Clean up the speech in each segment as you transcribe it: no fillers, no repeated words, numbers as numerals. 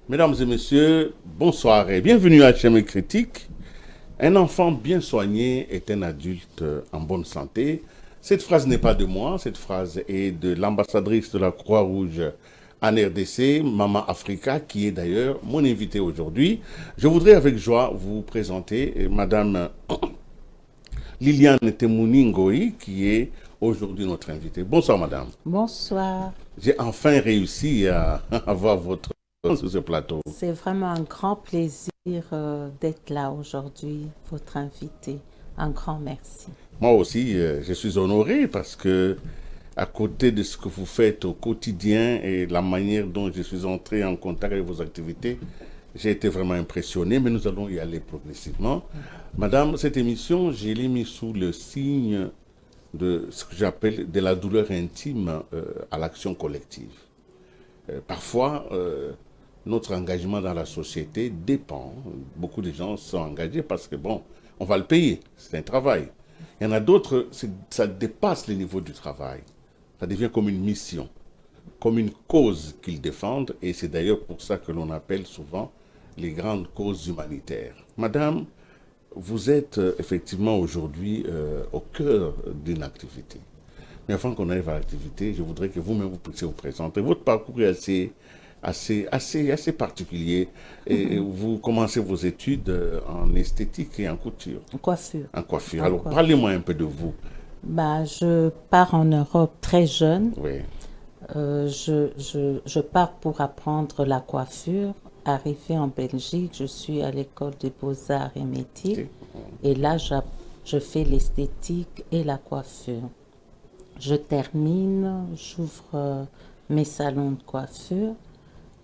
Mesdames et messieurs, bonsoir et bienvenue à HM Critique. Un enfant bien soigné est un adulte en bonne santé. Cette phrase n'est pas de moi, cette phrase est de l'ambassadrice de la Croix-Rouge en RDC, Maman Africa, qui est d'ailleurs mon invitée aujourd'hui. Je voudrais avec joie vous présenter Madame Liliane Temouni Ngoï, qui est aujourd'hui notre invitée. Bonsoir Madame. Bonsoir. J'ai enfin réussi à avoir votre sur ce plateau. C'est vraiment un grand plaisir d'être là aujourd'hui, votre invité. Un grand merci. Moi aussi, je suis honoré parce que à côté de ce que vous faites au quotidien et la manière dont je suis entré en contact avec vos activités, j'ai été vraiment impressionné, mais nous allons y aller progressivement. Madame, cette émission, je l'ai mise sous le signe de ce que j'appelle de la douleur intime à l'action collective. Parfois, notre engagement dans la société dépend. Beaucoup de gens sont engagés parce que, bon, on va le payer, c'est un travail. Il y en a d'autres, ça dépasse le niveau du travail. Ça devient comme une mission, comme une cause qu'ils défendent, et c'est d'ailleurs pour ça que l'on appelle souvent les grandes causes humanitaires. Madame, vous êtes effectivement aujourd'hui au cœur d'une activité. Mais avant qu'on arrive à l'activité, je voudrais que vous-même vous puissiez vous présenter. Votre parcours est assez particulier. Et vous commencez vos études en esthétique et en couture. En coiffure. En coiffure. Alors, parlez-moi un peu de vous. Je pars en Europe très jeune. Oui. Je pars pour apprendre la coiffure. Arrivé en Belgique, je suis à l'école des beaux-arts et métiers. Et là, je fais l'esthétique et la coiffure. Je termine, j'ouvre mes salons de coiffure.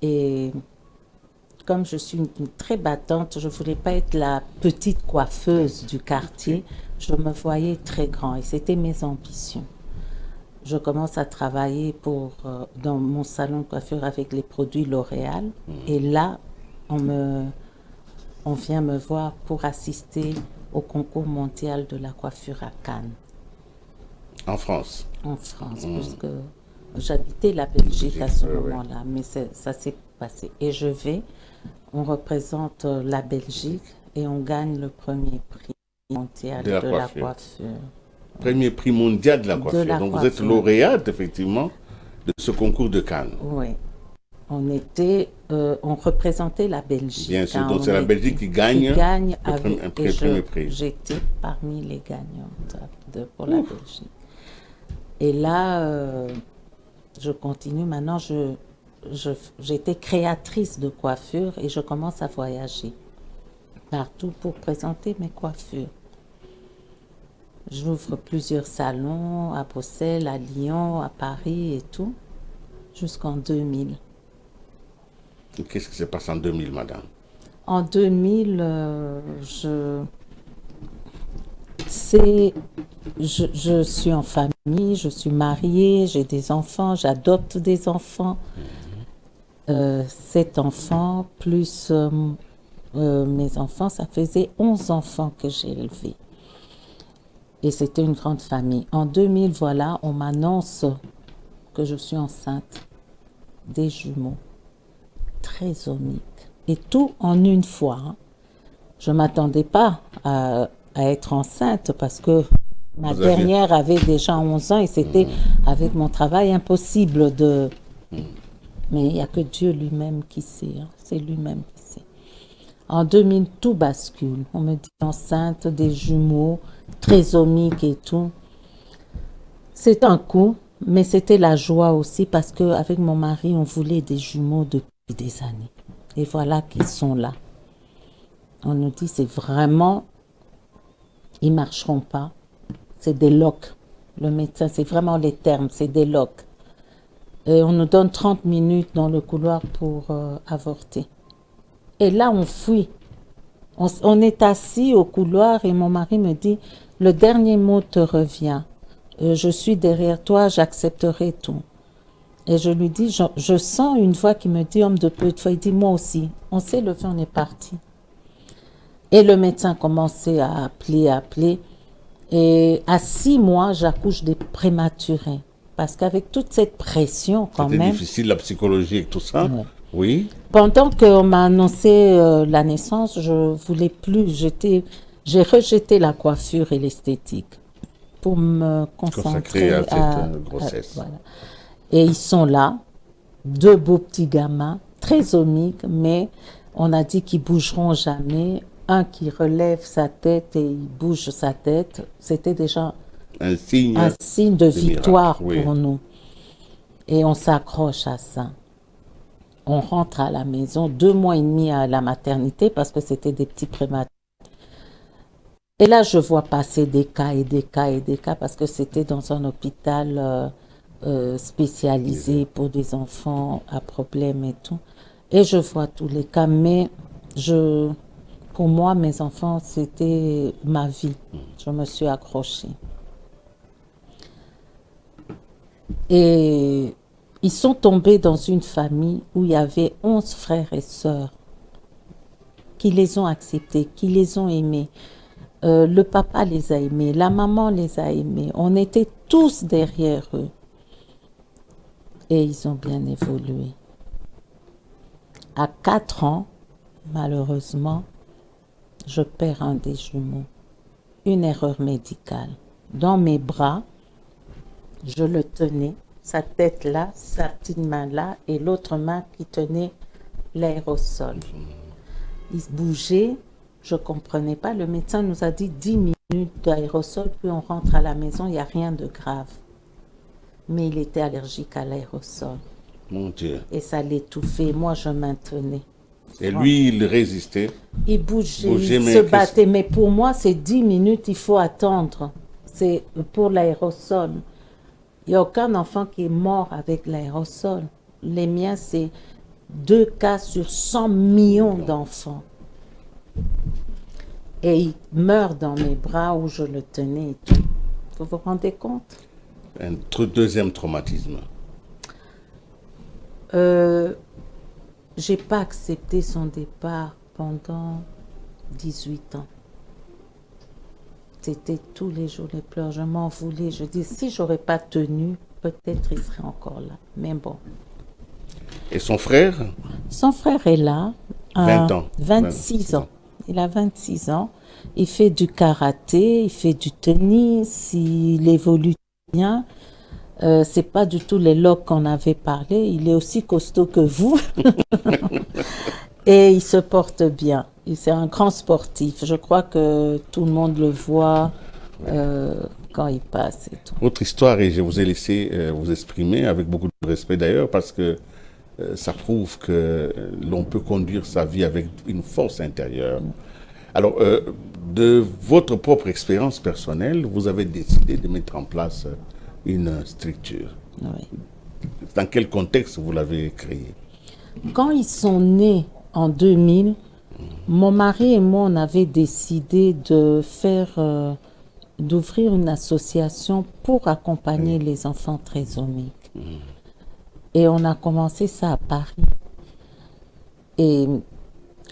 Et comme je suis une très battante, je ne voulais pas être la petite coiffeuse du quartier. Je me voyais très grand et c'était mes ambitions. Je commence à travailler dans mon salon de coiffure avec les produits L'Oréal. Et là, on vient me voir pour assister au concours mondial de la coiffure à Cannes. En France? En France, puisque j'habitais la Belgique à ce moment-là, mais ça s'est passé. Et on représente la Belgique et on gagne le premier prix mondial de la coiffure. Premier prix mondial de la coiffure. Donc vous êtes lauréate, effectivement, de ce concours de Cannes. Oui. On représentait la Belgique. Bien sûr, donc c'est la Belgique qui gagne le premier prix. J'étais parmi les gagnantes pour la Belgique. Et là, je continue. Maintenant, j'étais créatrice de coiffure et je commence à voyager partout pour présenter mes coiffures. J'ouvre plusieurs salons à Bruxelles, à Lyon, à Paris et tout, jusqu'en 2000. Qu'est-ce qui s'est passé en 2000, madame? En 2000, je suis en famille, je suis mariée, j'ai des enfants, j'adopte des enfants. 7 enfants, plus mes enfants, ça faisait 11 enfants que j'ai élevés. Et c'était une grande famille. En 2000, voilà, on m'annonce que je suis enceinte des jumeaux trisomiques. Et tout en une fois. Hein. Je ne m'attendais pas à être enceinte parce que ma dernière avait déjà 11 ans et c'était avec mon travail impossible de... Mais il n'y a que Dieu lui-même qui sait. Hein. C'est lui-même qui sait. En 2000, tout bascule. On me dit enceinte, des jumeaux, trisomiques et tout. C'est un coup, mais c'était la joie aussi parce qu'avec mon mari, on voulait des jumeaux depuis des années. Et voilà qu'ils sont là. On nous dit, c'est vraiment, ils ne marcheront pas. c'est des loques. Le médecin, c'est vraiment les termes, c'est des loques. Et on nous donne 30 minutes dans le couloir pour avorter. Et là, on fuit. On est assis au couloir et mon mari me dit, le dernier mot te revient. Je suis derrière toi, j'accepterai tout. Et je lui dis, je sens une voix qui me dit, homme de peu de foi. Il dit, moi aussi. On s'est levé, on est parti. Et le médecin commençait à appeler. Et à 6 mois, j'accouche des prématurés. Parce qu'avec toute cette pression, quand même... C'était difficile, la psychologie et tout ça. Ouais. Oui. Pendant qu'on m'a annoncé la naissance, je voulais plus. J'ai rejeté la coiffure et l'esthétique pour me Consacré concentrer à cette grossesse. voilà. Et ils sont là, 2 beaux petits gamins, très omiques, mais on a dit qu'ils bougeront jamais. Un qui relève sa tête et il bouge sa tête. C'était déjà Un signe de victoire miracle, oui. pour nous. Et on s'accroche à ça. On rentre à la maison, 2 mois et demi à la maternité parce que c'était des petits prématurés. Et là, je vois passer des cas et des cas et des cas parce que c'était dans un hôpital spécialisé pour des enfants à problème et tout. Et je vois tous les cas, mais pour moi, mes enfants, c'était ma vie. Je me suis accrochée. Et ils sont tombés dans une famille où il y avait 11 frères et sœurs qui les ont acceptés, qui les ont aimés. Le papa les a aimés, la maman les a aimés. On était tous derrière eux. Et ils ont bien évolué. À 4 ans, malheureusement, je perds un des jumeaux. Une erreur médicale. Dans mes bras, je le tenais, sa tête là, sa petite main là, et l'autre main qui tenait l'aérosol. Il se bougeait, je ne comprenais pas. Le médecin nous a dit 10 minutes d'aérosol, puis on rentre à la maison, il n'y a rien de grave. Mais il était allergique à l'aérosol. Mon Dieu. Et ça l'étouffait. Moi, je maintenais. Et lui, il résistait. Il bougeait, Bougeait, il mais se battait. Mais pour moi, c'est 10 minutes, il faut attendre. C'est pour l'aérosol. Il n'y a aucun enfant qui est mort avec l'aérosol. Les miens, c'est 2 cas sur 100 millions d'enfants. Et il meurt dans mes bras où je le tenais et tout. Vous vous rendez compte? Un deuxième traumatisme. J'ai pas accepté son départ pendant 18 ans. C'était tous les jours les pleurs. Je m'en voulais. Je dis, si j'aurais pas tenu, peut-être il serait encore là. Mais bon. Et son frère? Son frère est là. 20 ans. 26 ans. Il a 26 ans. Il fait du karaté, il fait du tennis, il évolue bien. C'est pas du tout les locs qu'on avait parlé. Il est aussi costaud que vous. Et il se porte bien. C'est un grand sportif. Je crois que tout le monde le voit quand il passe et tout. Votre histoire, et je vous ai laissé vous exprimer avec beaucoup de respect d'ailleurs, parce que ça prouve que l'on peut conduire sa vie avec une force intérieure. Alors, de votre propre expérience personnelle, vous avez décidé de mettre en place une structure. Oui. Dans quel contexte vous l'avez créée? Quand ils sont nés en 2000, mon mari et moi, on avait décidé d'ouvrir une association pour accompagner les enfants trisomiques. Et on a commencé ça à Paris. Et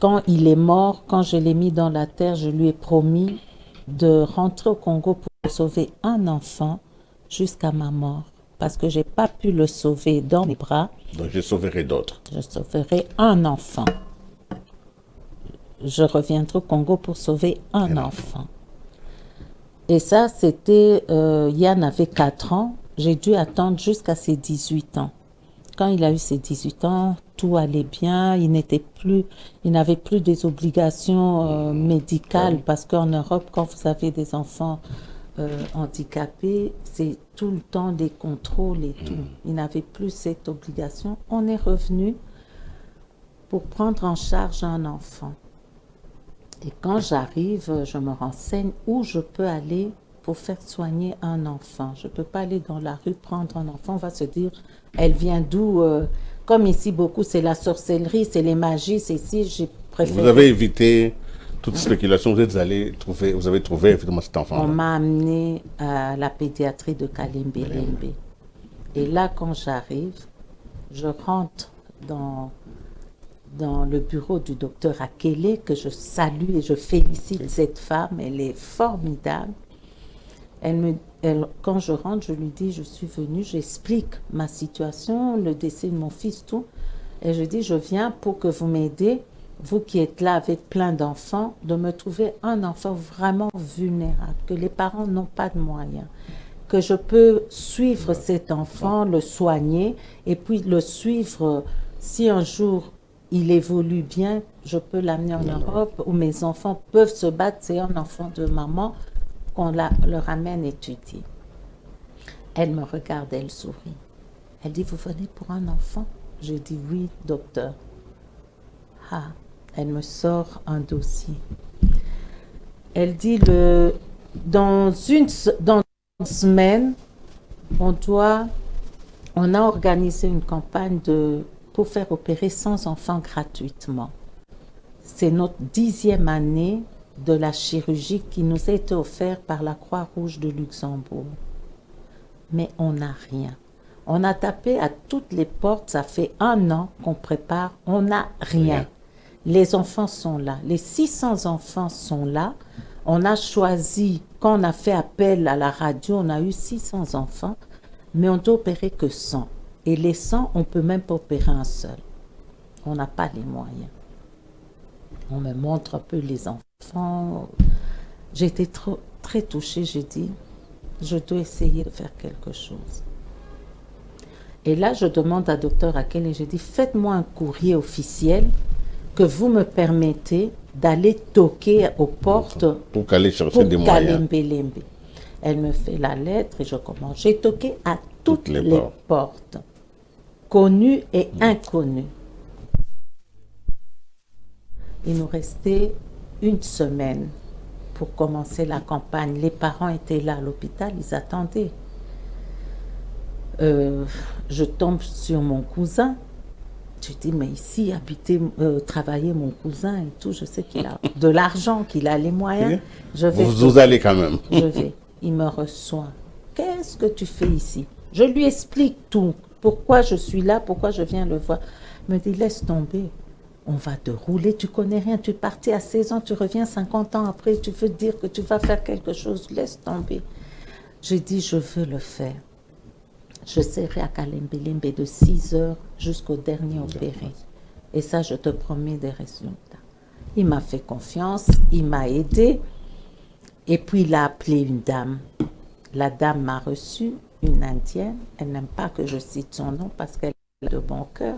quand il est mort, quand je l'ai mis dans la terre, je lui ai promis de rentrer au Congo pour sauver un enfant jusqu'à ma mort. Parce que je n'ai pas pu le sauver dans mes bras. Donc je sauverai d'autres. Je sauverai un enfant. Je reviendrai au Congo pour sauver un enfant. Et ça, c'était... Yann avait 4 ans. J'ai dû attendre jusqu'à ses 18 ans. Quand il a eu ses 18 ans, tout allait bien. Il n'avait plus des obligations médicales. Parce qu'en Europe, quand vous avez des enfants handicapés, c'est tout le temps des contrôles et tout. Il n'avait plus cette obligation. On est revenu pour prendre en charge un enfant. Et quand j'arrive, je me renseigne où je peux aller pour faire soigner un enfant. Je ne peux pas aller dans la rue prendre un enfant, on va se dire, elle vient d'où comme ici, beaucoup, c'est la sorcellerie, c'est les magies, c'est ici, j'ai préféré... Vous avez évité toute spéculation, vous avez trouvé évidemment cet enfant. On m'a amené à la pédiatrie de Kalembe-Lembe. Et là, quand j'arrive, je rentre dans le bureau du docteur Akele, que je salue et je félicite cette femme, elle est formidable. Quand je rentre, je lui dis, je suis venue, j'explique ma situation, le décès de mon fils, tout. Et je dis, je viens pour que vous m'aidez, vous qui êtes là avec plein d'enfants, de me trouver un enfant vraiment vulnérable, que les parents n'ont pas de moyens, que je peux suivre cet enfant, le soigner, et puis le suivre, si un jour il évolue bien, je peux l'amener en Europe, où mes enfants peuvent se battre, c'est un enfant de maman, qu'on le ramène étudier. Elle me regarde, elle sourit. Elle dit, vous venez pour un enfant? Je dis, oui, docteur. Ah, elle me sort un dossier. Elle dit, dans une semaine, on a organisé une campagne pour faire opérer 100 enfants gratuitement. C'est notre 10e année de la chirurgie qui nous a été offerte par la Croix-Rouge de Luxembourg. Mais on n'a rien. On a tapé à toutes les portes, ça fait 1 an qu'on prépare, on n'a rien. Les enfants sont là, les 600 enfants sont là. On a choisi, quand on a fait appel à la radio, on a eu 600 enfants, mais on doit opérer que 100. Et les 100, on ne peut même pas opérer un seul. On n'a pas les moyens. On me montre un peu les enfants. J'ai été très touchée, j'ai dit, je dois essayer de faire quelque chose. Et là, je demande à Dr Akele, et j'ai dit, faites-moi un courrier officiel que vous me permettez d'aller toquer aux portes pour aller chercher des moyens. Elle me fait la lettre et je commence. J'ai toqué à toutes les portes, connues et inconnues. Il nous restait 1 semaine pour commencer la campagne. Les parents étaient là à l'hôpital, ils attendaient. Je tombe sur mon cousin. Je dis, mais ici, travailler mon cousin et tout, je sais qu'il a de l'argent, qu'il a les moyens. Vous allez quand même. Je vais. Il me reçoit. Qu'est-ce que tu fais ici? Je lui explique tout. Pourquoi je suis là, pourquoi je viens le voir. Il me dit, laisse tomber. On va te rouler, tu connais rien. Tu es parti à 16 ans, tu reviens 50 ans après, tu veux dire que tu vas faire quelque chose. Laisse tomber. J'ai dit, je veux le faire. Je serai à Kalembe-Lembe de 6 heures jusqu'au dernier opéré. Et ça, je te promets des résultats. Il m'a fait confiance, il m'a aidé. Et puis, il a appelé une dame. La dame m'a reçue, une Indienne. Elle n'aime pas que je cite son nom parce qu'elle a de bon cœur.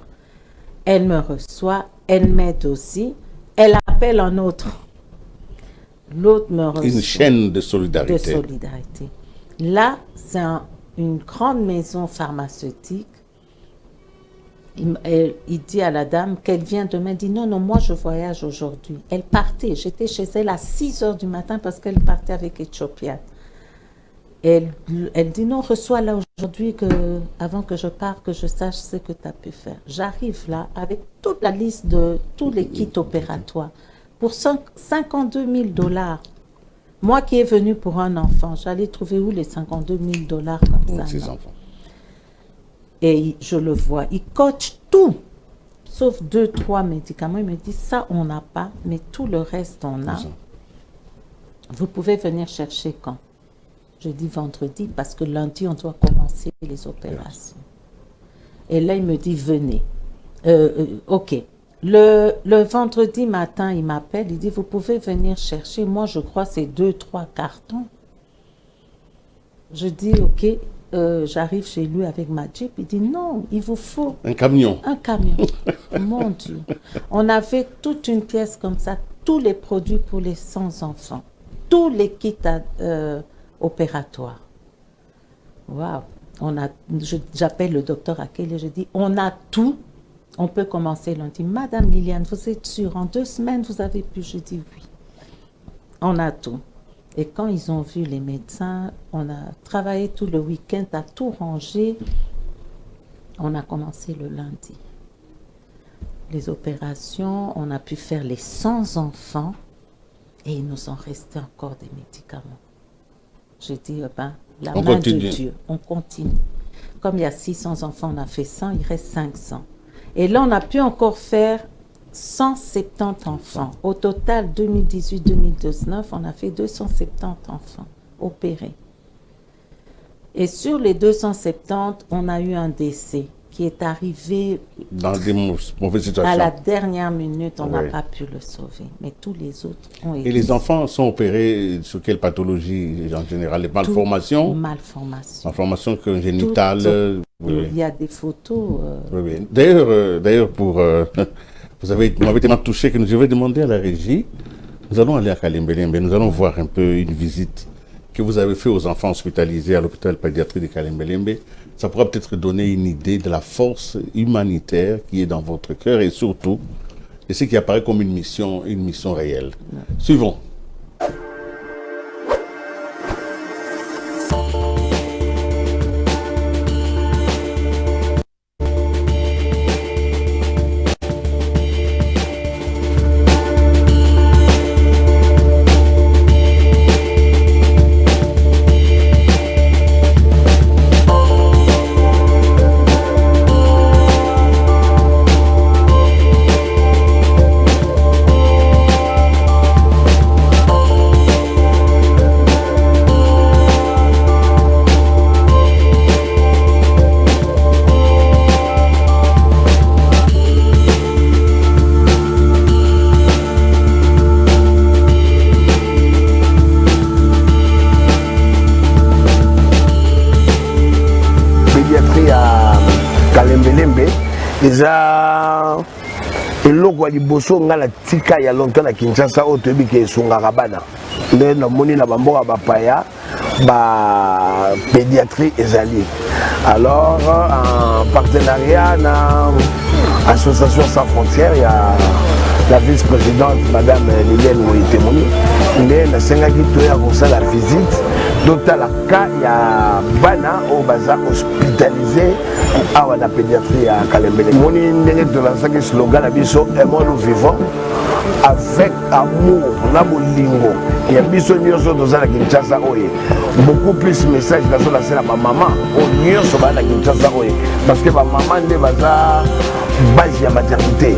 Elle me reçoit, elle m'aide aussi. Elle appelle un autre. L'autre me reçoit. Une chaîne de solidarité. De solidarité. Là, c'est une grande maison pharmaceutique. Il dit à la dame qu'elle vient demain. Elle dit non, moi je voyage aujourd'hui. Elle partait. J'étais chez elle à 6 heures du matin parce qu'elle partait avec Éthiopienne. Elle dit non, reçois-la aujourd'hui avant que je parte, que je sache ce que tu as pu faire. J'arrive là avec toute la liste de tous les kits opératoires pour 52 000 $. Moi qui est venu pour un enfant, j'allais trouver où les 52 000 $ comme ça? Ces enfants. Et je le vois, il coach tout, sauf 2-3 médicaments. Il me dit, ça, on n'a pas, mais tout le reste, on a. Vous pouvez venir chercher quand? Je dis vendredi, parce que lundi, on doit commencer les opérations. Et là, il me dit, venez. OK. Le vendredi matin, il m'appelle, il dit, vous pouvez venir chercher. Moi, je crois que c'est 2-3 cartons. Je dis, OK. J'arrive chez lui avec ma Jeep. Il dit, non, il vous faut... Un camion. Un camion. Mon Dieu. On avait toute une pièce comme ça, tous les produits pour les 100 enfants. Tous les kits opératoires. Waouh. J'appelle le docteur Akele, je dis, on a tout. On peut commencer lundi. Madame Liliane, vous êtes sûre, en 2 semaines, vous avez pu? Je dis oui. On a tout. Et quand ils ont vu les médecins, on a travaillé tout le week-end à tout ranger. On a commencé le lundi. Les opérations, on a pu faire les 100 enfants et il nous en restait encore des médicaments. J'ai dit, la main de Dieu, on continue. Comme il y a 600 enfants, on a fait 100, il reste 500. Et là, on a pu encore faire 170 enfants. Au total, 2018-2019, on a fait 270 enfants opérés. Et sur les 270, on a eu un décès qui est arrivé dans des mauvaises situations. À la dernière minute, on n'a pas pu le sauver. Mais tous les autres ont été... Et les enfants sont opérés sur quelle pathologie en général? Les malformations? Malformations. Malformations congénitales. Il y a des photos. Oui. D'ailleurs, vous m'avez tellement touché que je vais demander à la régie. Nous allons aller à Kalembelembe. Nous allons voir un peu une visite que vous avez fait aux enfants hospitalisés à l'hôpital pédiatrie de Kalembelembe. Ça pourra peut-être donner une idée de la force humanitaire qui est dans votre cœur et surtout de ce qui apparaît comme une mission réelle. Suivons. eza eloko ya liboso nga na tika ya longtemps na Kinshasa oyo toyebi ke esungaka bana nde namoni na bamboka bapaya ba pédiatrie ezali. Alors en partenariat na Association Sans Frontières, il y a la vice-présidente Madame Liliane Moïtemoni nde nasengaki toya kosala visite totala ka ya bana oyo baza hospitalisé awa na pédiatrie ya Kalembele. Moni ndenge tolanzaki slogan na biso aimons nous vivons avec amour na bolingo ya biso nyonso toza na Kinshasa oyo. Beaucoup plus message nazolanse na bamama oyo nyonso baa na Kinshasa oyo parce que bamama nde baza base ya maternité.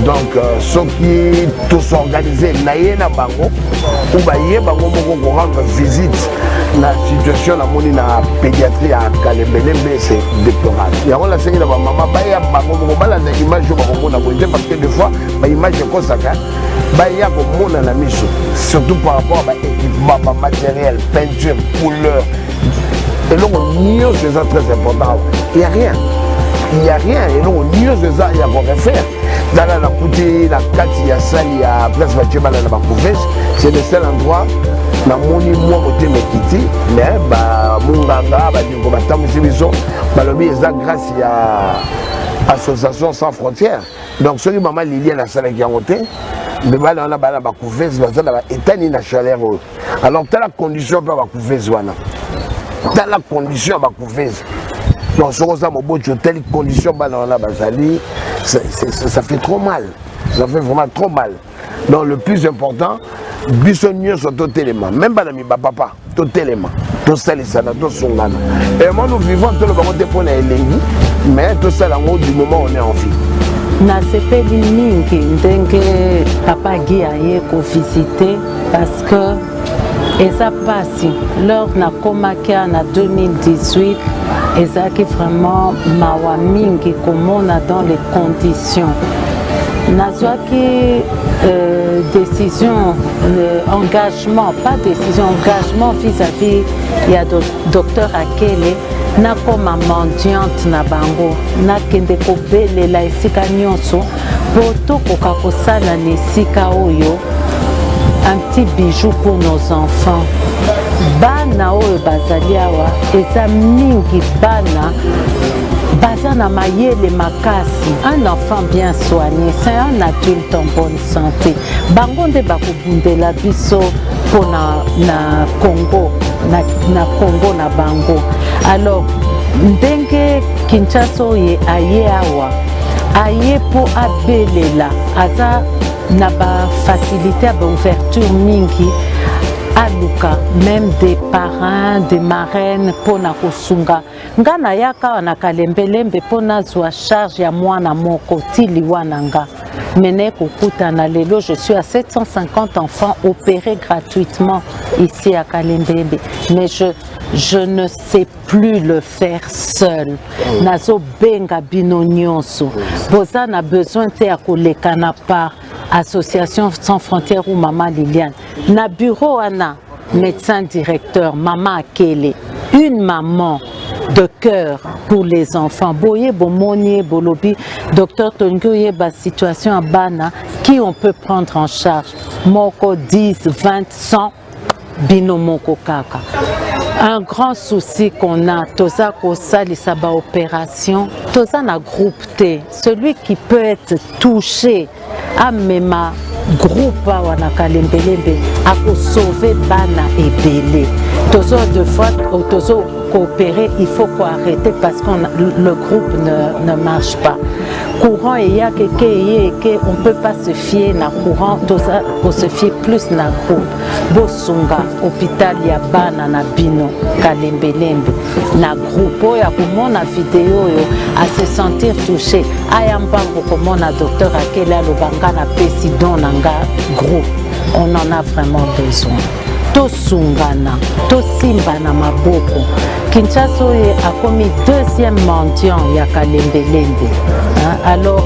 Donc soki tosorganize na ye na bango ou baye bango moko ko rendre visite na situation na moni na pédiatrie à Kalembelembe, c'est déplorable. Il y a la série de maman, baya bango moko bala na image yo bango na bonne parce que des fois ba image ko saka baya ko mona na miso surtout par rapport à équipement, matériel, peinture, couleur. Et donc c'est ça très important. Il y a rien. Il n'y a rien, et donc il y a quoi faire. Dans la côté, la Kati, la salle, il y a place Vachema, la Bakouvès, c'est le seul endroit, na moni moi côté Mekiti, mais bah Munganga, bah du combattant, mais c'est bizarre, bah le mieux c'est grâce à Association Sans Frontières. Donc celui maman Liliane la salle qui a monté, mais bah on a bah la Bakouvès, bah ça là éteint la chaleur. Alors t'as la condition pour Bakouvès wana, t'as la condition Bakouvès. Donc, si telle condition, ça fait trop mal. Ça fait vraiment trop mal. Donc, le plus important, bisogno sur tout élément. Même pas l'ami, papa, tout élément. Tout ça, les salades, tout son gana. Et moi, nous vivons tout le monde pour les éléments, mais tout ça, du moment où on est en vie. Nasepeli mingi ndenge papa Guy aye ko visiter parce que eza pasi lors na komaka na 2018 ezaki vraiment mawa mingi komona dans les conditions nazwaki décision engagement pas décision engagement vis-à-vis ya docteur Akele nakoma mendiante na bango nakende kobelela esika nyonso po tokoka kosala na esika oyo un petit bijou pour nos enfants. Bana oyo bazali awa eza mingi bana baza na mayele makasi. Un enfant bien soigné, c'est un adulte en bonne santé. Bango nde bakobundela biso pour na Congo na Congo na bango. Alors ndenge Kinshasa ye aye awa aye po abelela aza na ba facilité ba ouverture mingi aluka même des parrains des marraines pour na kosunga ngana yaka na kalembelembe po na zwa charge ya mwana moko tili wananga mene kokuta na lelo je suis à 750 enfants opérés gratuitement ici à Kalembelembe mais je ne sais plus le faire seul. Nazo benga bino nyonso. Boza na besoin te ya koleka na par Association Sans Frontières ou Maman Liliane. Na bureau ana médecin directeur Maman Akele. Une maman de cœur pour les enfants. Boye bomonier bolobi docteur Tongoye ba situation à bana qui on peut prendre en charge. Moko 10, 20, 100 bino moko kaka. Un grand souci qu'on a, toza kosa lisaba opération, toza na groupe T, celui qui peut être touché à mema groupe wana Kalembelembe a ko sauver bana et belé. Tozo deux fois tozo coopérer, il faut qu'on arrêter parce que le groupe ne marche pas. Courant et ya que on peut pas se fier na courant, toza ko se fier plus na groupe. Bosunga hôpital ya bana na bino Kalembelembe na groupe ya komona vidéo yo à se sentir touché ayamba komona docteur Akela lobanga na président nanga groupe on en a vraiment besoin tosungana tosimbana maboko Kinshasa a commis deuxième mendiant ya Kalembelembe alors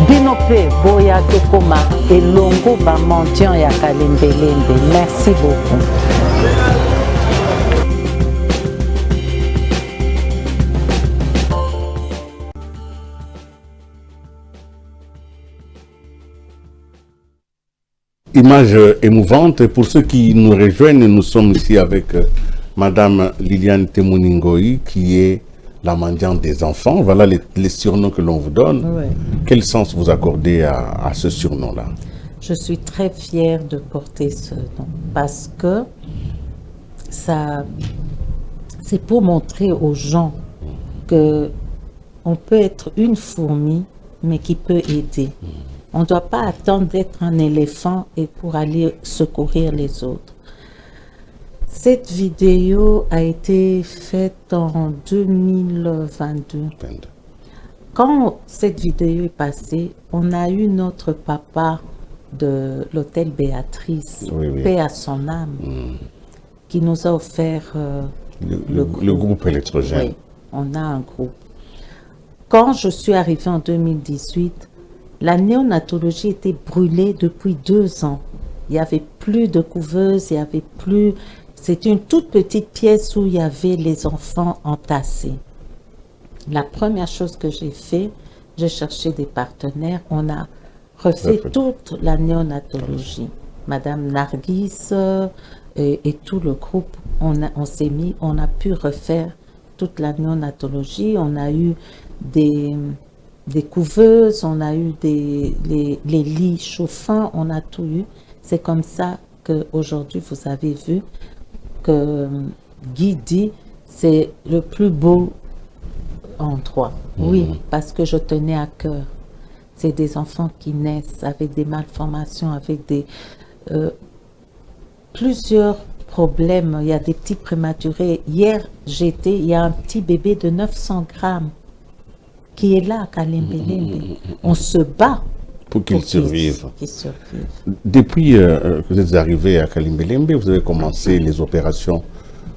Binope boya tokoma elongo ba mendiant ya Kalembelembe. Merci beaucoup. Image émouvante. Pour ceux qui nous rejoignent, nous sommes ici avec Madame Liliane Temuningoi, qui est la mendiante des enfants. Voilà les surnoms que l'on vous donne. Oui. Quel sens vous accordez à ce surnom-là? Je suis très fière de porter ce nom parce que ça, c'est pour montrer aux gens que on peut être une fourmi, mais qui peut aider. On ne doit pas attendre d'être un éléphant et pour aller secourir les autres. Cette vidéo a été faite en 2022. Quand cette vidéo est passée, on a eu notre papa de l'hôtel Béatrice, paix à son âme, qui nous a offert le groupe électrogène. Oui, on a un groupe. Quand je suis arrivée en 2018, la néonatologie était brûlée depuis 2 ans. Il n'y avait plus de couveuses, il n'y avait plus... C'était une toute petite pièce où il y avait les enfants entassés. La première chose que j'ai fait, j'ai cherché des partenaires. On a refait toute la néonatologie. Madame Nargis et tout le groupe, on s'est mis, on a pu refaire toute la néonatologie. On a eu des couveuses, on a eu les lits chauffants, on a tout eu. C'est comme ça qu'aujourd'hui, vous avez vu que Guy dit c'est le plus beau endroit. Oui, parce que je tenais à cœur. C'est des enfants qui naissent avec des malformations, avec plusieurs problèmes. Il y a des petits prématurés. Hier, il y a un petit bébé de 900 grammes qui est là à Kalembelembe. On se bat pour qu'ils survivent. survivent. Depuis que vous êtes arrivé à Kalembelembe, vous avez commencé les opérations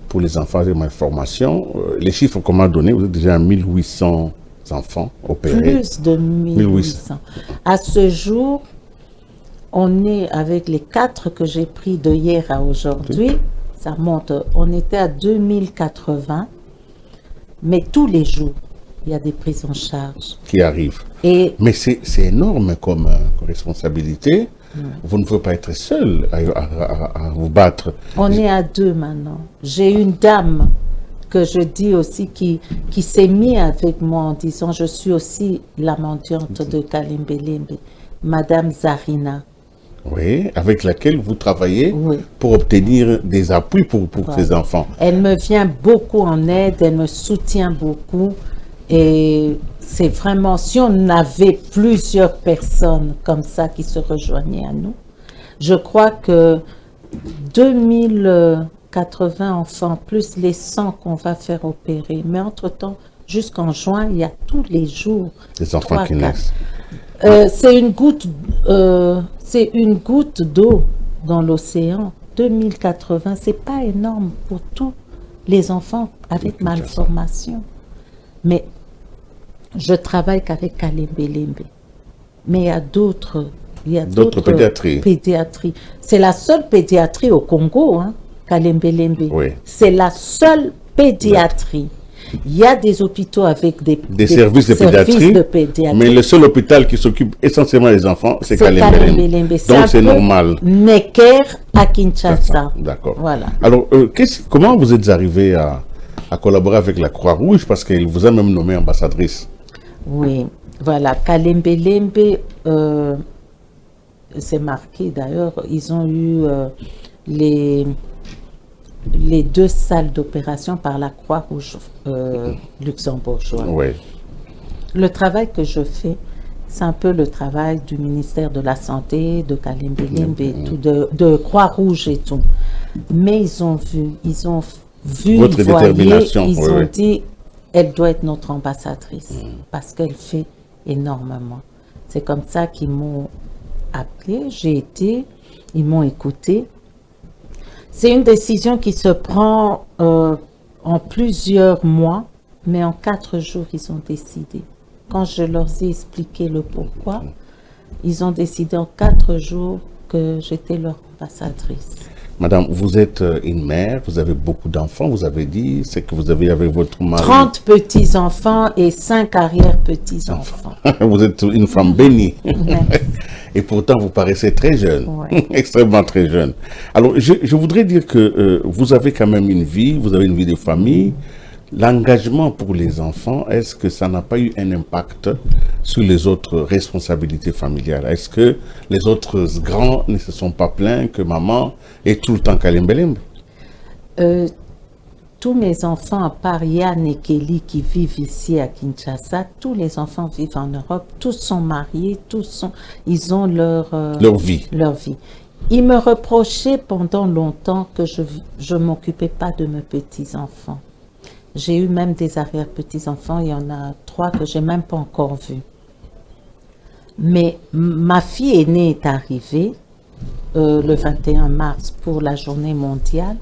pour les enfants avec malformations. Les chiffres qu'on m'a donnés, vous êtes déjà à 1800 enfants opérés. Plus de 1800. À ce jour, on est avec les 4 que j'ai pris de hier à aujourd'hui. Ça monte. On était à 2080. Mais tous les jours, il y a des prises en charge. Qui arrivent. Mais c'est énorme comme responsabilité. Vous ne pouvez pas être seul à vous battre. On est à 2 maintenant. J'ai une dame que je dis aussi qui s'est mise avec moi en disant je suis aussi la mendiante de Kalembelembe, Madame Zarina. Oui, avec laquelle vous travaillez Oui. pour obtenir des appuis pour Voilà. ces enfants. Elle me vient beaucoup en aide, elle me soutient beaucoup. Et c'est vraiment, si on avait plusieurs personnes comme ça qui se rejoignaient à nous, je crois que 2080 enfants, plus les 100 qu'on va faire opérer. Mais entre-temps, jusqu'en juin, il y a tous les jours Des enfants 3, qui 4. naissent. C'est une goutte d'eau dans l'océan. 2080, c'est pas énorme pour tous les enfants avec malformation. Mais je travaille qu'avec Kalembe. Mais il y a d'autres pédiatries. C'est la seule pédiatrie au Congo, hein, Kalembe. Oui. C'est la seule pédiatrie. Il y a des hôpitaux avec des services de pédiatrie, mais le seul hôpital qui s'occupe essentiellement des enfants, c'est Kalembe. Donc c'est normal. Necker à Kinshasa. D'accord. Voilà. Alors, comment vous êtes arrivé à collaborer avec la Croix-Rouge, parce qu'elle vous a même nommée ambassadrice? Oui, voilà. Kalembe, c'est marqué d'ailleurs, ils ont eu les 2 salles d'opération par la Croix-Rouge luxembourgeoise. Oui. Le travail que je fais, c'est un peu le travail du ministère de la Santé, de Kalembe et tout, de Croix-Rouge et tout. Mais ils ont vu votre détermination. Ils ont dit, elle doit être notre ambassadrice parce qu'elle fait énormément. C'est comme ça qu'ils m'ont appelé, ils m'ont écouté. C'est une décision qui se prend en plusieurs mois, mais en 4 jours, ils ont décidé. Quand je leur ai expliqué le pourquoi, ils ont décidé en 4 jours que j'étais leur ambassadrice. Madame, vous êtes une mère, vous avez beaucoup d'enfants, vous avez dit, c'est que vous avez avec votre mari... 30 petits-enfants et 5 arrière-petits-enfants. Vous êtes une femme bénie. Et pourtant, vous paraissez très jeune, extrêmement très jeune. Alors, je voudrais dire que vous avez quand même une vie, vous avez une vie de famille. L'engagement pour les enfants, est-ce que ça n'a pas eu un impact sur les autres responsabilités familiales? Est-ce que les autres grands ne se sont pas plaints que maman est tout le temps Kalembe? Tous mes enfants, à part Yann et Kelly qui vivent ici à Kinshasa, tous les enfants vivent en Europe, tous sont mariés, ils ont leur vie. Ils me reprochaient pendant longtemps que je ne m'occupais pas de mes petits-enfants. J'ai eu même des arrière-petits-enfants, il y en a 3 que je n'ai même pas encore vus. Mais ma fille aînée est arrivée le 21 mars pour la journée mondiale.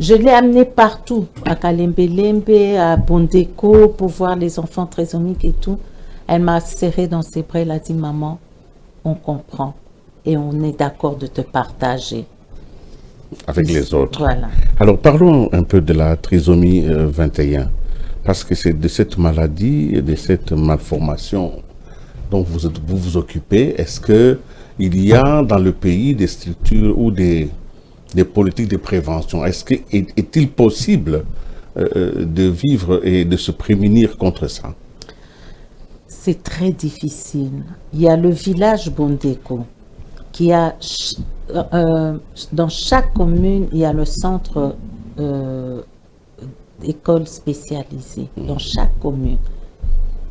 Je l'ai amenée partout, à Kalembe, à Bondeko, pour voir les enfants trisomiques et tout. Elle m'a serré dans ses bras, elle a dit « Maman, on comprend et on est d'accord de te partager. » Avec les autres. Voilà. Alors, parlons un peu de la trisomie 21, parce que c'est de cette maladie, de cette malformation dont vous vous occupez. Est-ce qu'il y a dans le pays des structures ou des politiques de prévention? Est-il possible de vivre et de se prémunir contre ça? C'est très difficile. Il y a le village Bondeko qui a, dans chaque commune, il y a le centre d'école spécialisée, dans chaque commune,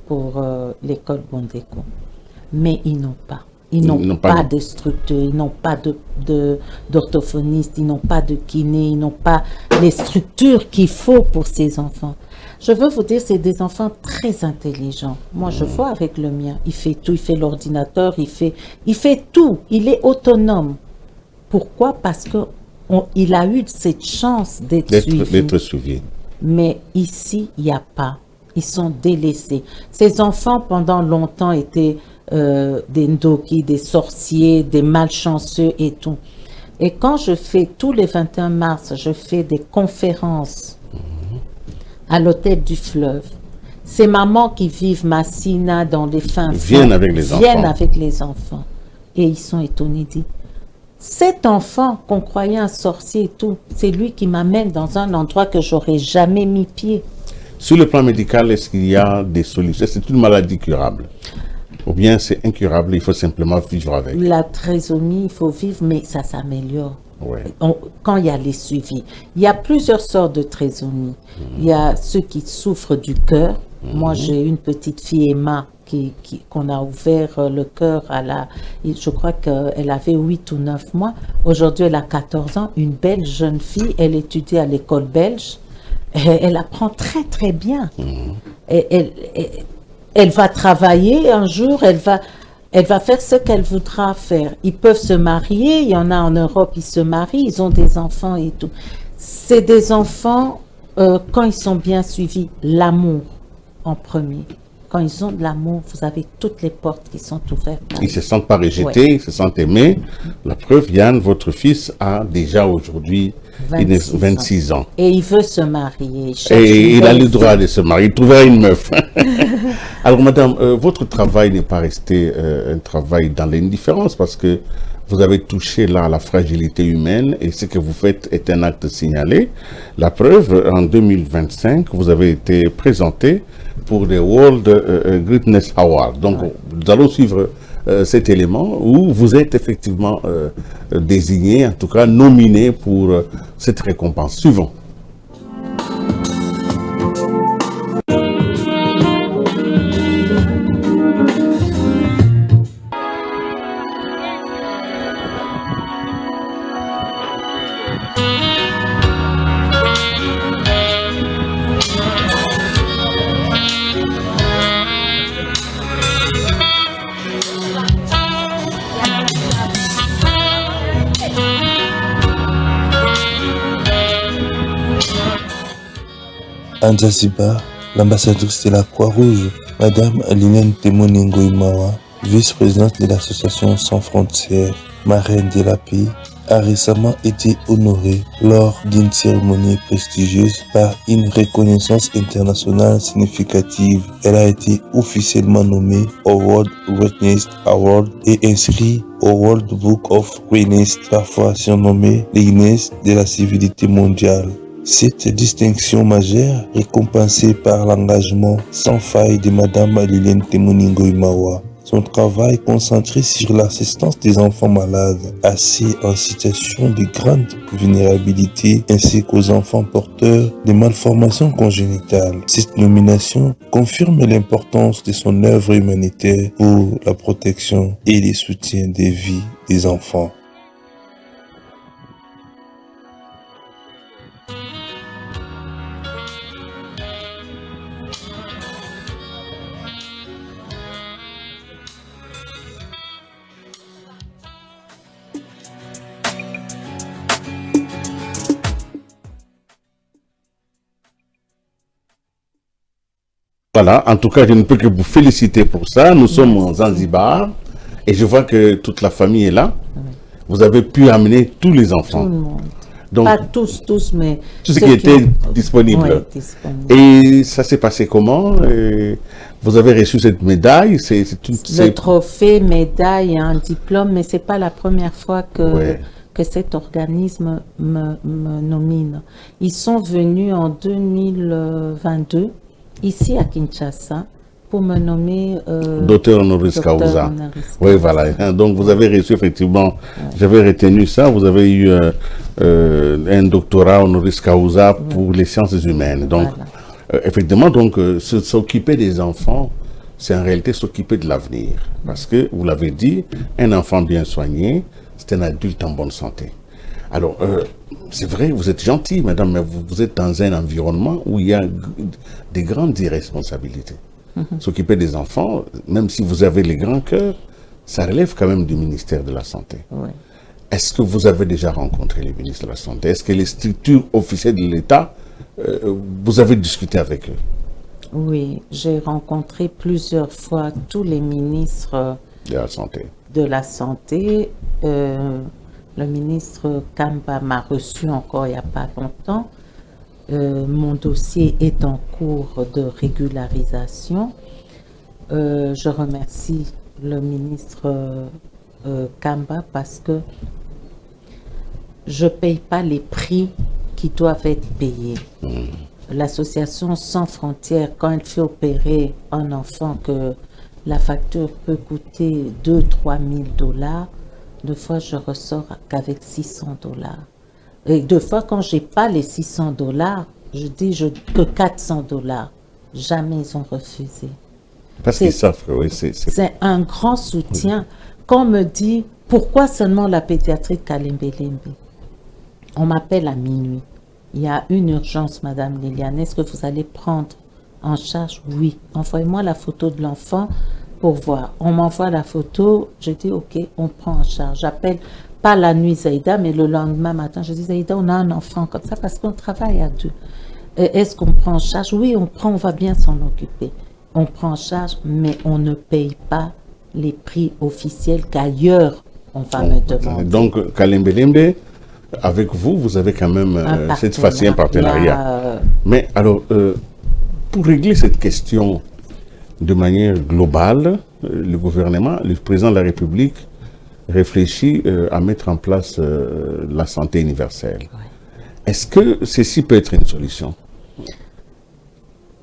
pour l'école Bondeko. Mais ils n'ont pas. Ils n'ont pas de structure, ils n'ont pas d'orthophonistes, ils n'ont pas de kiné, ils n'ont pas les structures qu'il faut pour ces enfants. Je veux vous dire, c'est des enfants très intelligents. Moi, je vois avec le mien, il fait tout, il fait l'ordinateur, il fait tout, il est autonome. Pourquoi? Parce qu'il a eu cette chance d'être suivi. Mais ici, il n'y a pas. Ils sont délaissés. Ces enfants, pendant longtemps, étaient des ndoki, des sorciers, des malchanceux et tout. Et quand je fais, tous les 21 mars, je fais des conférences à l'hôtel du Fleuve. Ces mamans qui vivent Massina dans les fins viennent avec les enfants. Et ils sont étonnés, disent, cet enfant qu'on croyait un sorcier et tout, c'est lui qui m'amène dans un endroit que j'aurais jamais mis pied. Sur le plan médical, est-ce qu'il y a des solutions? C'est une maladie curable? Ou bien c'est incurable, il faut simplement vivre avec. La trisomie, il faut vivre, mais ça s'améliore. Ouais. Quand il y a les suivis. Il y a plusieurs sortes de trisomie. Il y a ceux qui souffrent du cœur. Moi, j'ai une petite fille, Emma, qu'on a ouvert le cœur je crois qu'elle avait 8 ou 9 mois. Aujourd'hui, elle a 14 ans. Une belle jeune fille. Elle étudie à l'école belge. Elle apprend très, très bien. Elle va travailler un jour, elle va faire ce qu'elle voudra faire. Ils peuvent se marier, il y en a en Europe, ils se marient, ils ont des enfants et tout. C'est des enfants, quand ils sont bien suivis, l'amour en premier. Quand ils ont de l'amour, vous avez toutes les portes qui sont ouvertes. Ils ne se sentent pas rejetés, ils se sentent aimés. La preuve, Yann, votre fils a déjà aujourd'hui 26 ans. Et il veut se marier. Et il a le droit de se marier, il trouvera une meuf. Alors, madame, votre travail n'est pas resté un travail dans l'indifférence parce que vous avez touché là à la fragilité humaine et ce que vous faites est un acte signalé. La preuve, en 2025, vous avez été présenté pour les World Greatness Awards. Donc, nous allons suivre cet élément où vous êtes effectivement désigné, en tout cas nominé pour cette récompense. Suivons. À Zanzibar, l'ambassadrice de la Croix-Rouge, Madame Liliane Temoni Ngoïmawa, vice-présidente de l'association Sans Frontières, marraine de la paix, a récemment été honorée lors d'une cérémonie prestigieuse par une reconnaissance internationale significative. Elle a été officiellement nommée au World Greatness Award et inscrite au World Book of Greatness, parfois surnommé le Guinness de la civilité mondiale. Cette distinction majeure, récompensée par l'engagement sans faille de Madame Liliane Temoni Ngoïmawa, son travail concentré sur l'assistance des enfants malades, assis en situation de grande vulnérabilité, ainsi qu'aux enfants porteurs de malformations congénitales. Cette nomination confirme l'importance de son œuvre humanitaire pour la protection et le soutien des vies des enfants. Voilà, en tout cas, je ne peux que vous féliciter pour ça. Nous sommes en Zanzibar et je vois que toute la famille est là. Vous avez pu amener tous les enfants. Tout le monde. Donc, pas tous, mais tout ce qui était disponible. Ouais, disponible. Et ça s'est passé comment? Vous avez reçu cette médaille? Le trophée, médaille et un diplôme, mais c'est pas la première fois que cet organisme me nomine. Ils sont venus en 2022, ici à Kinshasa, pour me nommer docteur honoris causa. Oui, voilà. Donc, vous avez reçu effectivement, j'avais retenu ça, vous avez eu un doctorat honoris causa pour les sciences humaines. Donc, effectivement, donc, s'occuper des enfants, c'est en réalité s'occuper de l'avenir. Parce que, vous l'avez dit, un enfant bien soigné, c'est un adulte en bonne santé. Alors, c'est vrai, vous êtes gentil, madame, mais vous êtes dans un environnement où il y a des grandes irresponsabilités. S'occuper des enfants, même si vous avez les grands cœurs, ça relève quand même du ministère de la Santé. Ouais. Est-ce que vous avez déjà rencontré les ministres de la Santé? Est-ce que les structures officielles de l'État, vous avez discuté avec eux? Oui, j'ai rencontré plusieurs fois tous les ministres de la Santé. Le ministre Kamba m'a reçu encore il n'y a pas longtemps. Mon dossier est en cours de régularisation. Je remercie le ministre Kamba parce que je ne paye pas les prix qui doivent être payés. L'association Sans Frontières, quand elle fait opérer un enfant que la facture peut coûter 2-3 000 $. Deux fois, je ressors qu'avec 600 $. Et deux fois, quand je n'ai pas les 600 $, je dis que 400 $. Jamais ils ont refusé. Parce qu'ils savent que oui, c'est un grand soutien. Quand on me dit, pourquoi seulement la pédiatrie de Kalembe-Lembe? On m'appelle à minuit. Il y a une urgence, Madame Liliane. Est-ce que vous allez prendre en charge? Oui. Envoyez-moi la photo de l'enfant pour voir. On m'envoie la photo. Je dis, OK, on prend en charge. J'appelle pas la nuit Zaïda, mais le lendemain matin, je dis, Zaïda, on a un enfant comme ça parce qu'on travaille à deux. Est-ce qu'on prend en charge? Oui, on va bien s'en occuper. On prend en charge, mais on ne paye pas les prix officiels qu'ailleurs on va me demander. Donc, Kalembe-Lembe, avec vous, vous avez quand même cette fois-ci un partenariat. Mais alors, pour régler cette question de manière globale, le gouvernement, le président de la République réfléchit à mettre en place la santé universelle. Ouais. Est-ce que ceci peut être une solution,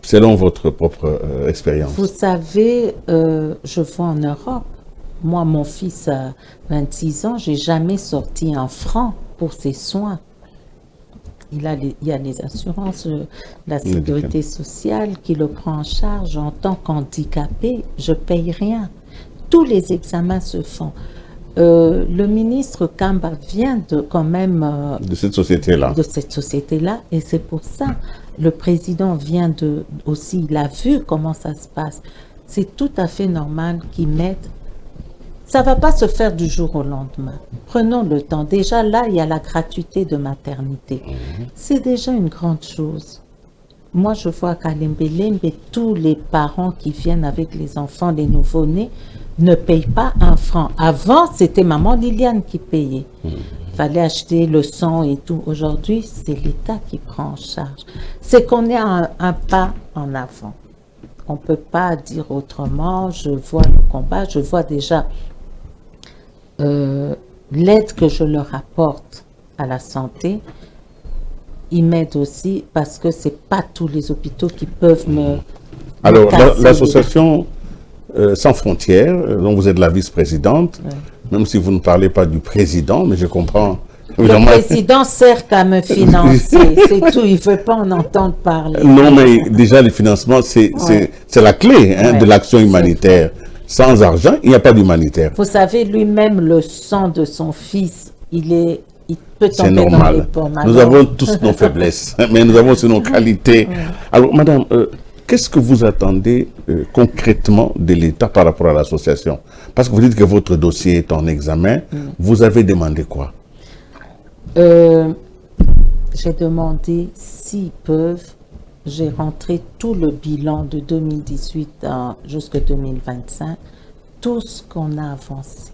selon votre propre expérience? Vous savez, je vois en Europe, moi, mon fils a 26 ans, je n'ai jamais sorti un franc pour ses soins. Il y a les assurances, la sécurité sociale qui le prend en charge. En tant qu'handicapé, je ne paye rien. Tous les examens se font. Le ministre Kamba vient quand même de cette société-là. De cette société-là, et c'est pour ça. Le président vient aussi, il a vu comment ça se passe. C'est tout à fait normal qu'il mette. Ça ne va pas se faire du jour au lendemain. Prenons le temps. Déjà là, il y a la gratuité de maternité. C'est déjà une grande chose. Moi, je vois qu'à Kalembe-Lembe, tous les parents qui viennent avec les enfants, les nouveau-nés, ne payent pas un franc. Avant, c'était maman Liliane qui payait. Il fallait acheter le sang et tout. Aujourd'hui, c'est l'État qui prend en charge. C'est qu'on est un pas en avant. On ne peut pas dire autrement. Je vois le combat, je vois déjà l'aide que je leur apporte à la santé. Ils m'aident aussi parce que ce n'est pas tous les hôpitaux qui peuvent me... Alors, l'association Sans Frontières, dont vous êtes la vice-présidente, même si vous ne parlez pas du président, mais je comprends... Le président sert qu'à me financer, c'est tout, il ne veut pas en entendre parler. Non, mais déjà, le financement, c'est la clé de l'action humanitaire. Sans argent, il n'y a pas d'humanitaire. Vous savez, lui-même, le sang de son fils, il peut tomber dans les pommes. Nous avons tous nos faiblesses, mais nous avons aussi nos qualités. Alors, madame, qu'est-ce que vous attendez concrètement de l'État par rapport à l'association? Parce que vous dites que votre dossier est en examen. Vous avez demandé quoi? J'ai demandé s'ils peuvent. J'ai rentré tout le bilan de 2018 jusqu'à 2025, tout ce qu'on a avancé.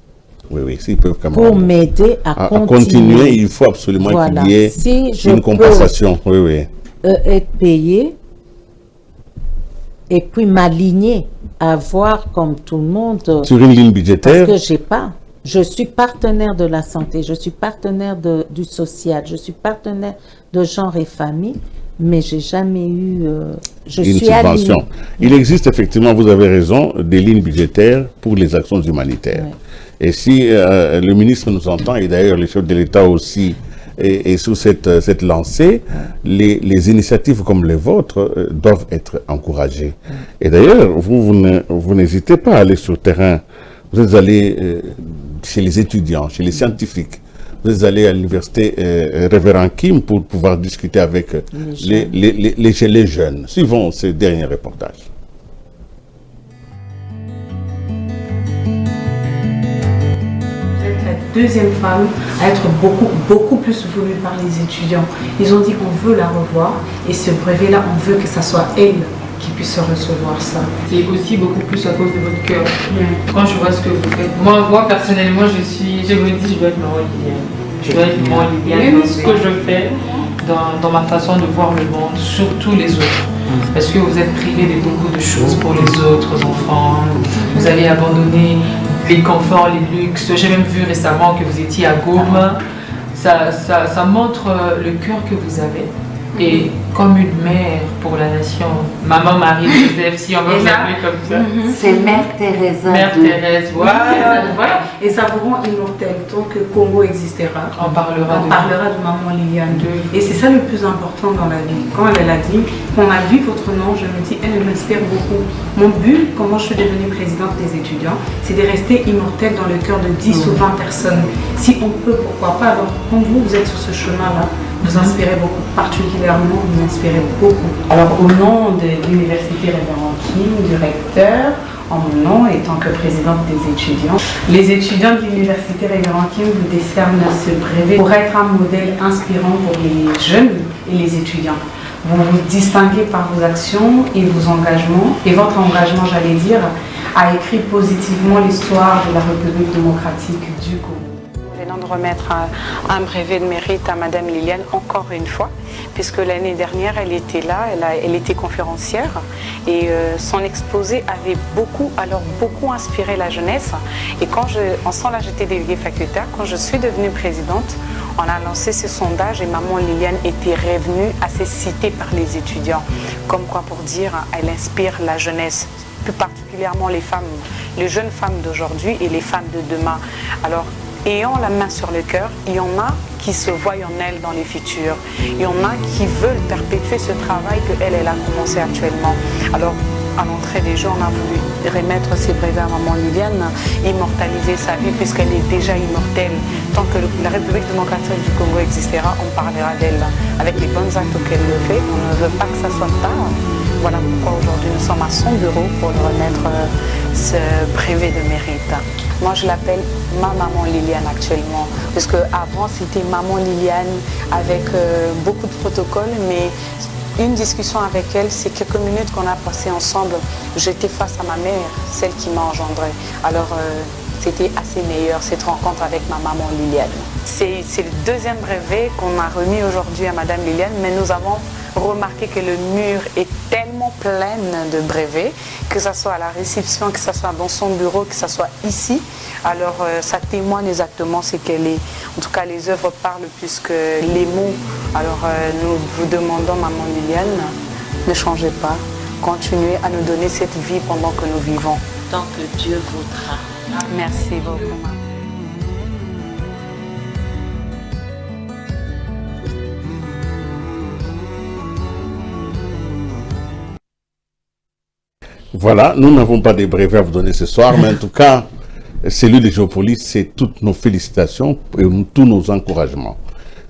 Oui, s'ils peuvent quand même. Pour m'aider à continuer, il faut absolument qu'il y ait une compensation. Être payé et puis m'aligner à voir comme tout le monde. Sur une ligne budgétaire. Parce que j'ai pas. Je suis partenaire de la santé, je suis partenaire du social, je suis partenaire de genre et famille. Mais j'ai jamais eu une subvention. Il existe effectivement, vous avez raison, des lignes budgétaires pour les actions humanitaires. Et si le ministre nous entend, et d'ailleurs le chef de l'État aussi est sous cette lancée, les initiatives comme les vôtres doivent être encouragées. Et d'ailleurs, vous n'hésitez pas à aller sur le terrain. Vous êtes allé chez les étudiants, chez les scientifiques. Vous allez à l'université Révérend Kim pour pouvoir discuter avec les jeunes. Suivons ce dernier reportage. Vous êtes la deuxième femme à être beaucoup plus voulue par les étudiants. Ils ont dit qu'on veut la revoir et ce brevet-là, on veut que ça soit elle qui puisse recevoir ça. C'est aussi beaucoup plus à cause de votre cœur. Quand je vois ce que vous faites, moi personnellement, je me dis, je dois être maman Liliane. Je dois être maman Liliane dans ce que je fais, dans ma façon de voir le monde, surtout les autres. Parce que vous êtes privé de beaucoup de choses pour les autres enfants. Vous avez abandonné les conforts, les luxes. J'ai même vu récemment que vous étiez à Goma. Ça montre le cœur que vous avez. Et comme une mère pour la nation Maman Marie-Joseph, si on veut l'appeler comme ça. C'est Mère Teresa. Mère Thérèse, voilà. Et ça vous rend immortel. Tant que Congo existera, On parlera de Maman Liliane. Et c'est ça le plus important dans la vie. Quand elle a dit qu'on a vu votre nom, je me dis, elle m'inspire beaucoup. Mon but, comment je suis devenue présidente des étudiants, c'est de rester immortelle dans le cœur de 10 ou 20 personnes. Si on peut, pourquoi pas. Donc, comme vous êtes sur ce chemin-là, vous inspirez beaucoup, particulièrement, vous m'inspirez beaucoup. Alors, au nom de l'Université Révérend Kim, du recteur, en mon nom et tant que présidente des étudiants, les étudiants de l'Université Révérend Kim vous décernent ce brevet pour être un modèle inspirant pour les jeunes et les étudiants. Vous vous distinguez par vos actions et vos engagements, et votre engagement, j'allais dire, a écrit positivement l'histoire de la République démocratique du Congo. Nous venons de remettre un brevet de mérite à Madame Liliane encore une fois, puisque l'année dernière elle était là, elle était conférencière et son exposé avait beaucoup inspiré la jeunesse. Et en sans là j'étais déléguée facultaire, quand je suis devenue présidente, on a lancé ce sondage et Maman Liliane était revenue assez citée par les étudiants, comme quoi pour dire elle inspire la jeunesse, plus particulièrement les femmes, les jeunes femmes d'aujourd'hui et les femmes de demain. Alors, ayant la main sur le cœur, il y en a qui se voient en elle dans les futurs. Il y en a qui veulent perpétuer ce travail qu'elle a commencé actuellement. Alors, à l'entrée des jours, on a voulu remettre ces brevets à Maman Liliane, immortaliser sa vie puisqu'elle est déjà immortelle. Tant que la République démocratique du Congo existera, on parlera d'elle. Avec les bons actes qu'elle le fait, on ne veut pas que ça soit tard. Voilà pourquoi aujourd'hui nous sommes à son bureau pour lui remettre ce brevet de mérite. Moi je l'appelle ma Maman Liliane actuellement, puisque avant c'était Maman Liliane avec beaucoup de protocoles, mais une discussion avec elle, c'est quelques minutes qu'on a passées ensemble. J'étais face à ma mère, celle qui m'a engendrée. Alors c'était assez meilleur cette rencontre avec ma Maman Liliane. C'est le deuxième brevet qu'on a remis aujourd'hui à Madame Liliane, mais nous avons remarqué que le mur est tellement plein de brevets, que ce soit à la réception, que ce soit dans son bureau, que ce soit ici. Alors ça témoigne exactement ce qu'elle est. En tout cas, les œuvres parlent plus que les mots. Alors nous vous demandons, Maman Liliane, ne changez pas. Continuez à nous donner cette vie pendant que nous vivons. Tant que Dieu voudra. Merci beaucoup, maman. Voilà, nous n'avons pas de brevets à vous donner ce soir, mais en tout cas, celui de Géopolis, c'est toutes nos félicitations et tous nos encouragements.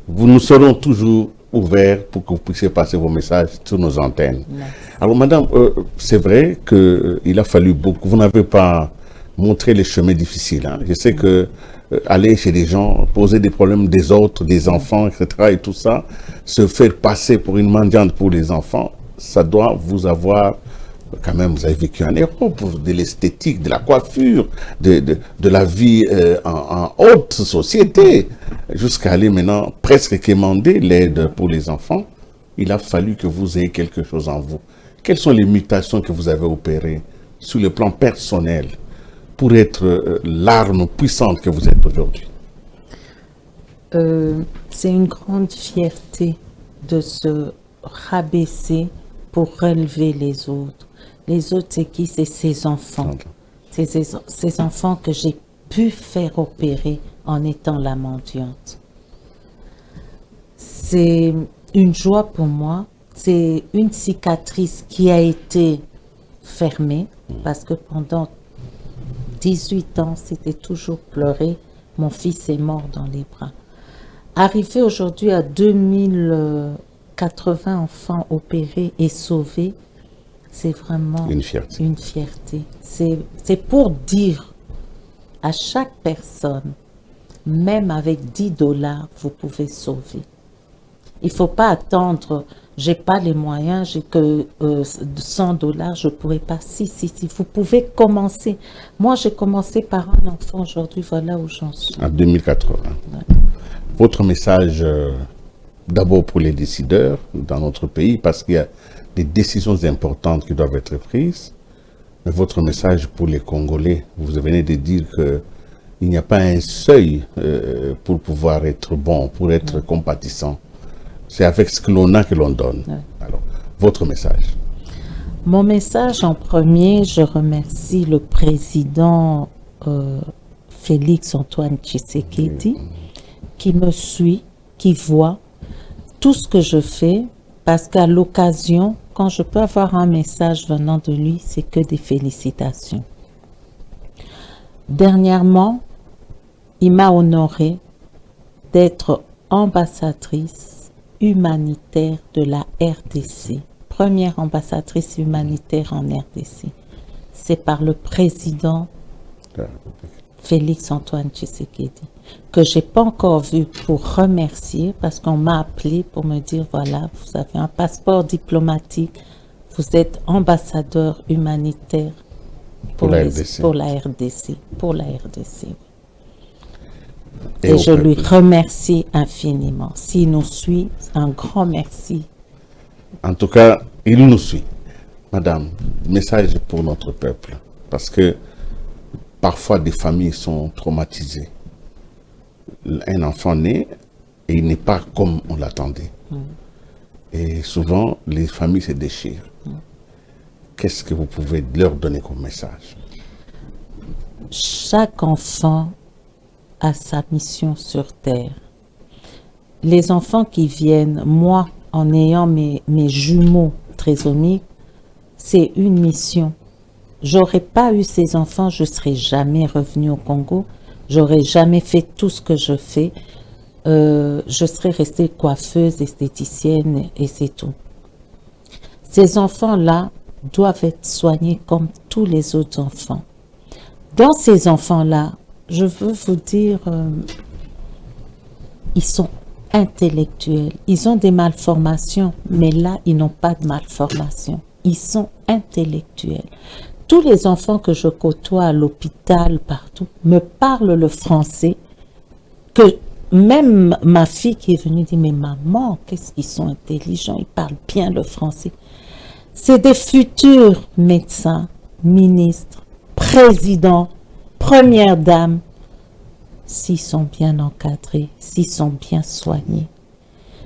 Nous serons toujours ouverts pour que vous puissiez passer vos messages sur nos antennes. Merci. Alors, madame, c'est vrai qu'il a fallu beaucoup. Vous n'avez pas montré les chemins difficiles. Hein. Je sais que aller chez les gens, poser des problèmes des autres, des enfants, etc., et tout ça, se faire passer pour une mendiante pour les enfants, ça doit vous avoir... Quand même, vous avez vécu en Europe, de l'esthétique, de la coiffure, de la vie en haute société, jusqu'à aller maintenant presque quémander l'aide pour les enfants. Il a fallu que vous ayez quelque chose en vous. Quelles sont les mutations que vous avez opérées sur le plan personnel pour être l'arme puissante que vous êtes aujourd'hui? C'est une grande fierté de se rabaisser pour relever les autres. Les autres, c'est qui? C'est ces enfants. C'est ces enfants que j'ai pu faire opérer en étant la mendiante. C'est une joie pour moi. C'est une cicatrice qui a été fermée parce que pendant 18 ans, c'était toujours pleurer. Mon fils est mort dans les bras. Arrivé aujourd'hui à 2080 enfants opérés et sauvés, c'est vraiment une fierté. C'est pour dire à chaque personne, même avec $10, vous pouvez sauver. Il ne faut pas attendre, j'ai pas les moyens, j'ai que $100, je ne pourrais pas. Si, vous pouvez commencer. Moi, j'ai commencé par un enfant aujourd'hui, voilà où j'en suis. En 2080. Ouais. Votre message, d'abord pour les décideurs dans notre pays, parce qu'il y a des décisions importantes qui doivent être prises, mais votre message pour les Congolais, vous venez de dire qu'il n'y a pas un seuil pour pouvoir être bon, pour être compatissant. C'est avec ce que l'on a que l'on donne. Alors, votre message. Mon message en premier, je remercie le président Félix Antoine Tshisekedi qui me suit, qui voit tout ce que je fais, parce qu'à l'occasion, quand je peux avoir un message venant de lui, c'est que des félicitations. Dernièrement, il m'a honorée d'être ambassadrice humanitaire de la RDC. Première ambassadrice humanitaire en RDC. C'est par le président Félix Antoine Tshisekedi, que je n'ai pas encore vu pour remercier, parce qu'on m'a appelé pour me dire, voilà, vous avez un passeport diplomatique, vous êtes ambassadeur humanitaire pour la RDC. Et je lui remercie infiniment. S'il nous suit, un grand merci. En tout cas, il nous suit. Madame, message pour notre peuple. Parce que parfois des familles sont traumatisées. Un enfant naît et il n'est pas comme on l'attendait. Et souvent, les familles se déchirent. Qu'est-ce que vous pouvez leur donner comme message? Chaque enfant a sa mission sur Terre. Les enfants qui viennent, moi, en ayant mes jumeaux trisomiques, c'est une mission. J'aurais pas eu ces enfants, je serais jamais revenue au Congo. J'aurais jamais fait tout ce que je fais. Je serais restée coiffeuse, esthéticienne et c'est tout. Ces enfants-là doivent être soignés comme tous les autres enfants. Dans ces enfants-là, je veux vous dire, ils sont intellectuels. Ils ont des malformations, mais là, ils n'ont pas de malformations. Ils sont intellectuels. Tous les enfants que je côtoie à l'hôpital, partout, me parlent le français, que même ma fille qui est venue dit, mais maman, qu'est-ce qu'ils sont intelligents, ils parlent bien le français. C'est des futurs médecins, ministres, présidents, premières dames, s'ils sont bien encadrés, s'ils sont bien soignés.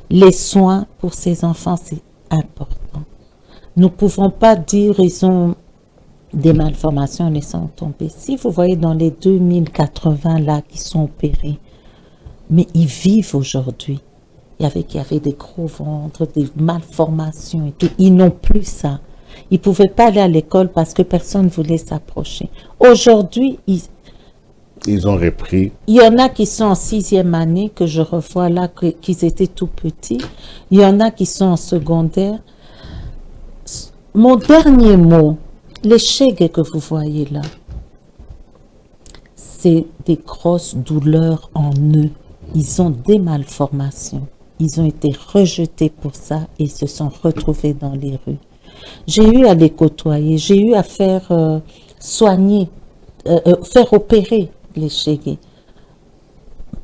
Les soins pour ces enfants, c'est important. Nous ne pouvons pas dire ils ont des malformations, laissant tomber. Si vous voyez dans les 2080 là qui sont opérés, mais ils vivent aujourd'hui. Il y avait des gros ventres, des malformations et tout. Ils n'ont plus ça. Ils ne pouvaient pas aller à l'école parce que personne ne voulait s'approcher. Aujourd'hui, ils ont repris. Il y en a qui sont en 6e année, que je revois là, qu'ils étaient tout petits. Il y en a qui sont en secondaire. Mon dernier mot, les chègues que vous voyez là, c'est des grosses douleurs en eux. Ils ont des malformations. Ils ont été rejetés pour ça et ils se sont retrouvés dans les rues. J'ai eu à les côtoyer, j'ai eu à faire soigner, faire opérer les chègues.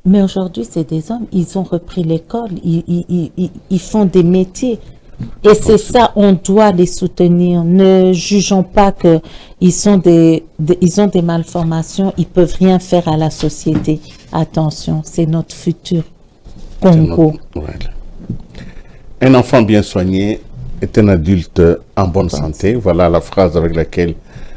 Mais aujourd'hui, c'est des hommes, ils ont repris l'école, ils font des métiers. Et c'est ça, on doit les soutenir. Ne jugeons pas qu'ils ont des malformations, ils ne peuvent rien faire à la société. Attention, c'est notre futur Congo. Voilà. Un enfant bien soigné est un adulte en bonne santé. Voilà la phrase avec laquelle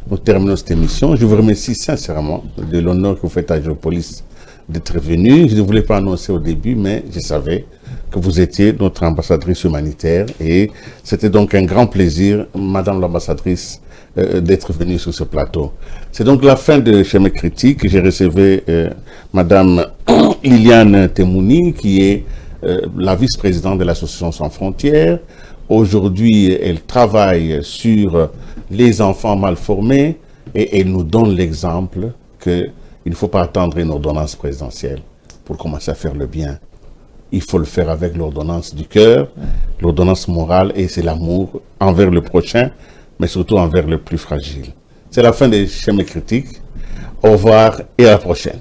nous terminons cette émission. Je vous remercie sincèrement de l'honneur que vous faites à Géopolis d'être venu. Je ne voulais pas annoncer au début, mais je savais que vous étiez notre ambassadrice humanitaire et c'était donc un grand plaisir, Madame l'ambassadrice, d'être venue sur ce plateau. C'est donc la fin de Chemin Critique. J'ai reçu Madame Liliane Temouni, qui est la vice-présidente de l'Association Sans Frontières. Aujourd'hui, elle travaille sur les enfants mal formés et elle nous donne l'exemple qu'il ne faut pas attendre une ordonnance présidentielle pour commencer à faire le bien. Il faut le faire avec l'ordonnance du cœur, l'ordonnance morale, et c'est l'amour envers le prochain, mais surtout envers le plus fragile. C'est la fin des Chemins Critiques. Au revoir et à la prochaine.